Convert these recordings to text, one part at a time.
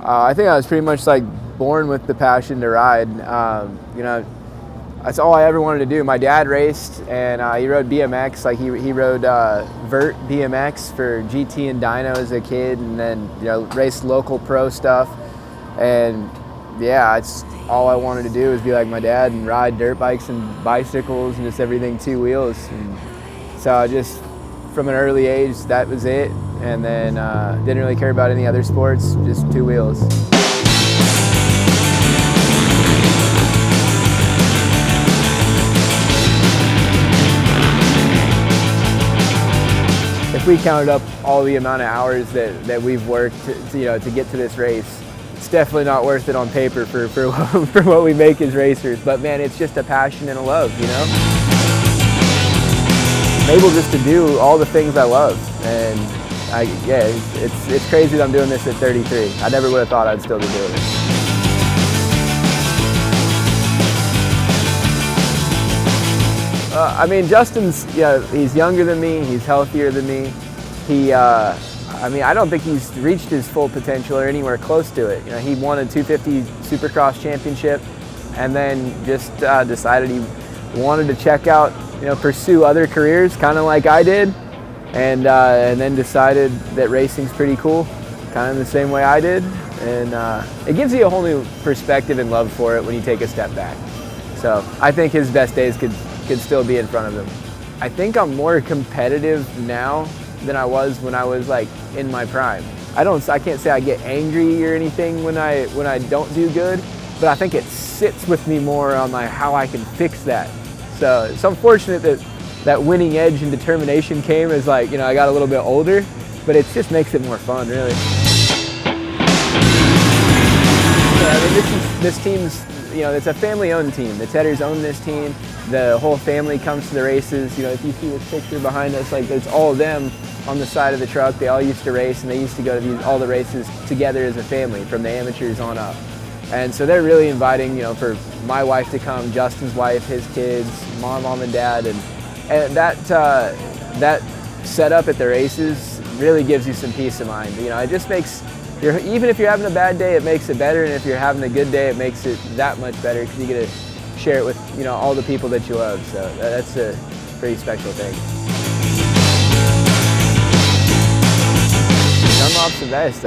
I think I was pretty much like born with the passion to ride. You know, that's all I ever wanted to do. My dad raced, and he rode BMX. Like he rode vert BMX for GT and Dyno as a kid, and then raced local pro stuff. And yeah, it's all I wanted to do was be like my dad and ride dirt bikes and bicycles and just everything two wheels. And so I just, from an early age, that was it. And then didn't really care about any other sports, just two wheels. If we counted up all the amount of hours that we've worked to get to this race, it's definitely not worth it on paper for what we make as racers. But man, it's just a passion and a love, you know? I'm able just to do all the things I love. And it's crazy that I'm doing this at 33. I never would have thought I'd still be doing it. I mean, Justin's, he's younger than me, he's healthier than me. I don't think he's reached his full potential or anywhere close to it. He won a 250 Supercross championship and then just decided he wanted to check out, pursue other careers, kind of like I did, and then decided that racing's pretty cool, kind of the same way I did. And it gives you a whole new perspective and love for it when you take a step back. So I think his best days could still be in front of him. I think I'm more competitive now than I was when I was like in my prime. I can't say I get angry or anything when I don't do good, but I think it sits with me more on like how I can fix that. So it's unfortunate that winning edge and determination came as I got a little bit older, but it just makes it more fun, really. This team's, it's a family-owned team. The Tedders own this team. The whole family comes to the races. If you see this picture behind us, it's all of them on the side of the truck. They all used to race, and they used to go to all the races together as a family, from the amateurs on up. And so they're really inviting, for my wife to come, Justin's wife, his kids, mom and dad, and that setup at the races really gives you some peace of mind. It just makes, even if you're having a bad day, it makes it better, and if you're having a good day, it makes it that much better because you get to share it with all the people that you love. So that's a pretty special thing. Dunlop's the best.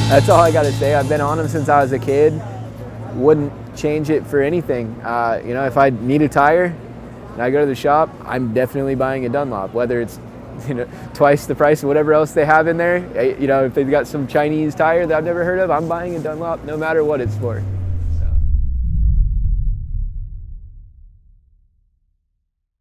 That's all I got to say. I've been on them since I was a kid. Wouldn't change it for anything. If I need a tire and I go to the shop, I'm definitely buying a Dunlop, whether it's twice the price of whatever else they have in there. If they've got some Chinese tire that I've never heard of, I'm buying a Dunlop no matter what it's for.